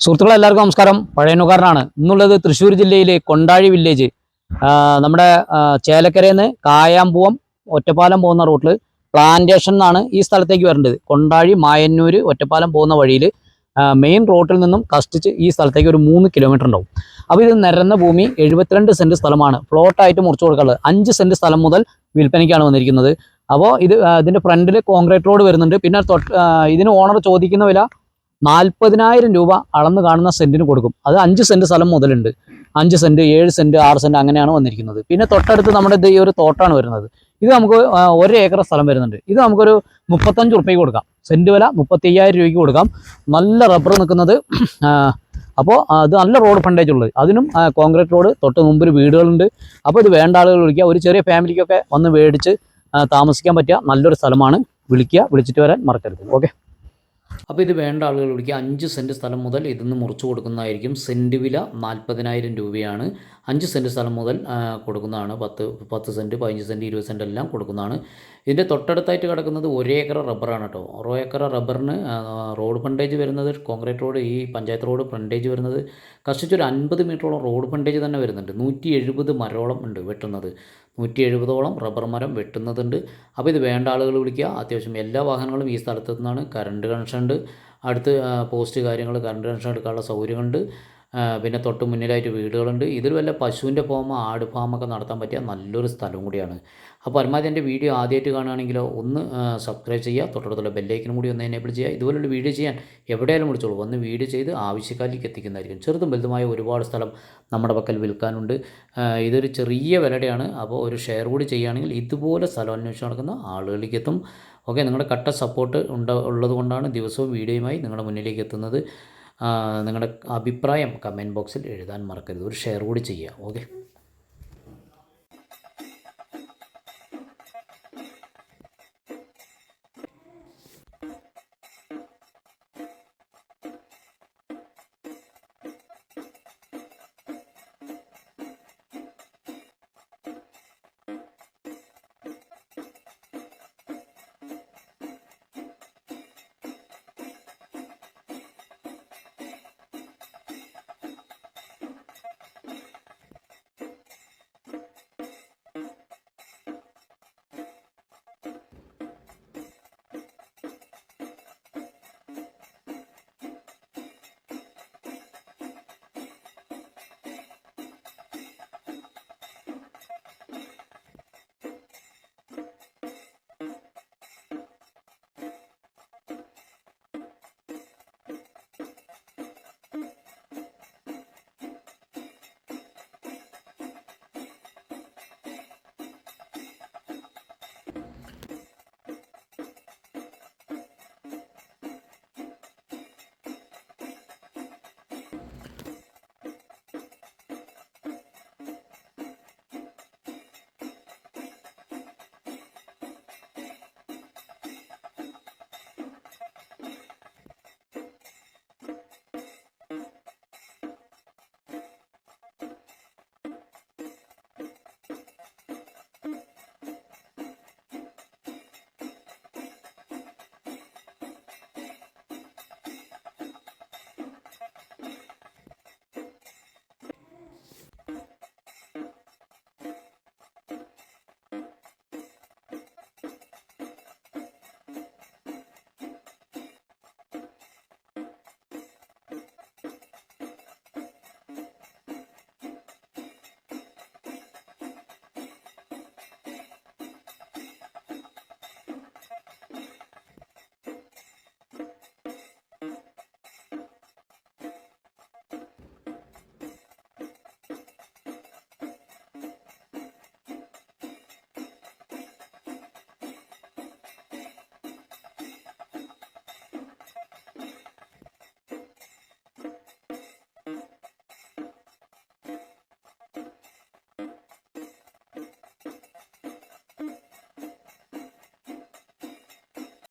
സുഹൃത്തുക്കളെ എല്ലാവർക്കും നമസ്കാരം. പഴയനുകാരനാണ്. ഇന്നുള്ളത് തൃശ്ശൂർ ജില്ലയിലെ കൊണ്ടാഴി വില്ലേജ്. നമ്മുടെ ചേലക്കരയിൽ നിന്ന് കായാമ്പൂവം ഒറ്റപ്പാലം പോകുന്ന റൂട്ടിൽ പ്ലാന്റേഷൻ എന്നാണ് ഈ സ്ഥലത്തേക്ക് വരേണ്ടത്. കൊണ്ടാഴി മായന്നൂർ ഒറ്റപ്പാലം പോകുന്ന വഴിയിൽ മെയിൻ റോട്ടിൽ നിന്നും കഷ്ടിച്ച് ഈ സ്ഥലത്തേക്ക് ഒരു 3 കിലോമീറ്റർ ഉണ്ടാവും. അപ്പോൾ ഇത് നിരന്ന ഭൂമി 72 സെൻറ്റ് സ്ഥലമാണ്. പ്ലോട്ടായിട്ട് മുറിച്ചു കൊടുക്കാനുള്ളത് 5 സെൻറ്റ് സ്ഥലം മുതൽ വിൽപ്പനയ്ക്കാണ് വന്നിരിക്കുന്നത്. അപ്പോൾ ഇതിൻ്റെ ഫ്രണ്ടിൽ കോൺക്രീറ്റ് റോഡ് വരുന്നുണ്ട്. പിന്നെ ഇതിന് ഓണർ ചോദിക്കുന്ന വില 40,000 രൂപ അളന്ന് കാണുന്ന സെൻറ്റിന് കൊടുക്കും. അത് 5 സെൻറ്റ് സ്ഥലം മുതലുണ്ട്. 5 സെൻറ്റ് 7 സെൻറ്റ് 6 സെൻറ്റ് അങ്ങനെയാണ് വന്നിരിക്കുന്നത്. പിന്നെ തൊട്ടടുത്ത് നമ്മുടെ ഈ ഒരു തോട്ടാണ് വരുന്നത്. ഇത് നമുക്ക് 1 ഏക്കർ സ്ഥലം വരുന്നുണ്ട്. ഇത് നമുക്കൊരു 35 റുപ്യക്ക് കൊടുക്കാം. സെൻറ്റ് വില 35,000 രൂപയ്ക്ക് കൊടുക്കാം. നല്ല റബ്ബർ നിൽക്കുന്നത്. അപ്പോൾ അത് നല്ല റോഡ് ഫ്രണ്ടേജ് ഉള്ളത്. അതിനും കോൺക്രീറ്റ് റോഡ് തൊട്ട് മുമ്പിൽ വീടുകളുണ്ട്. അപ്പോൾ ഇത് വേണ്ട ആളുകൾ വിളിക്കുക. ഒരു ചെറിയ ഫാമിലിക്കൊക്കെ വന്ന് മേടിച്ച് താമസിക്കാൻ പറ്റിയ നല്ലൊരു സ്ഥലമാണ്. വിളിച്ചിട്ട് വരാൻ മറക്കരുത്. ഓക്കെ. അപ്പോൾ ഇത് വേണ്ട ആളുകൾ വിളിക്കുക. 5 സെൻറ്റ് സ്ഥലം മുതൽ ഇതിന്ന് മുറിച്ച് കൊടുക്കുന്നതായിരിക്കും. സെൻറ്റ് വില 40,000 രൂപയാണ്. 5 സെൻറ്റ് സ്ഥലം മുതൽ കൊടുക്കുന്നതാണ്. 10 സെൻറ്റ് 15 സെൻറ്റ് 20 സെൻറ്റ് എല്ലാം കൊടുക്കുന്നതാണ്. ഇതിൻ്റെ തൊട്ടടുത്തായിട്ട് കിടക്കുന്നത് 1 ഏക്കർ റബ്ബറാണ് കേട്ടോ. 1 ഏക്കർ റബ്ബറിന് റോഡ് ഫ്രണ്ടേജ് വരുന്നത്, കോൺക്രീറ്റ് റോഡ്, ഈ പഞ്ചായത്ത് റോഡ് ഫ്രണ്ടേജ് വരുന്നത് കഷ്ടിച്ചൊരു 50 മീറ്ററോളം റോഡ് ഫ്രണ്ടേജ് തന്നെ വരുന്നുണ്ട്. 170 മരോളം ഉണ്ട് വെട്ടുന്നത്. 170ഓളം റബ്ബർ മരം വെട്ടുന്നതുണ്ട്. അപ്പോൾ ഇത് വേണ്ട ആളുകൾ വിളിക്കുക. അത്യാവശ്യം എല്ലാ വാഹനങ്ങളും ഈ സ്ഥലത്തു നിന്നാണ്. കറണ്ട് കണക്ഷൻ ഉണ്ട്. അടുത്ത് പോസ്റ്റ് കാര്യങ്ങൾ, കറണ്ട് കണക്ഷൻ എടുക്കാനുള്ള സൗകര്യമുണ്ട്. പിന്നെ തൊട്ട് മുന്നിലായിട്ട് വീടുകളുണ്ട്. ഇതിൽ വല്ല പശുവിൻ്റെ ഫാം, ആട് ഫാമൊക്കെ നടത്താൻ പറ്റിയ നല്ലൊരു സ്ഥലം കൂടിയാണ്. അപ്പോൾ പരമാവധി എൻ്റെ വീഡിയോ ആദ്യമായിട്ട് കാണുകയാണെങ്കിലോ ഒന്ന് സബ്സ്ക്രൈബ് ചെയ്യുക. തൊട്ടടുത്തുള്ള ബെല്ലൈക്കനും കൂടി ഒന്ന് എനേബിൾ ചെയ്യുക. ഇതുപോലുള്ള വീഡിയോ ചെയ്യാൻ എവിടെയായാലും വിളിച്ചോളൂ. വന്ന് വീഡിയോ ചെയ്ത് ആവശ്യക്കാരിലേക്ക് എത്തിക്കുന്നതായിരിക്കും. ചെറുതും വലുതുമായ ഒരുപാട് സ്ഥലം നമ്മുടെ പക്കൽ വിൽക്കാനുണ്ട്. ഇതൊരു ചെറിയ വിലയുടെയാണ്. അപ്പോൾ ഒരു ഷെയർ കൂടി ചെയ്യുകയാണെങ്കിൽ ഇതുപോലെ സ്ഥലം അന്വേഷിച്ച് നടക്കുന്ന ആളുകളിലേക്ക് എത്തും. ഓക്കെ. നിങ്ങളുടെ കട്ട സപ്പോർട്ട് ഉള്ളത് കൊണ്ടാണ് ദിവസവും വീഡിയോയുമായി നിങ്ങളുടെ മുന്നിലേക്ക് എത്തുന്നത്. നിങ്ങളുടെ അഭിപ്രായം കമൻറ്റ് ബോക്സിൽ എഴുതാൻ മറക്കരുത്. ഒരു ഷെയർ കൂടി ചെയ്യുക. ഓക്കെ.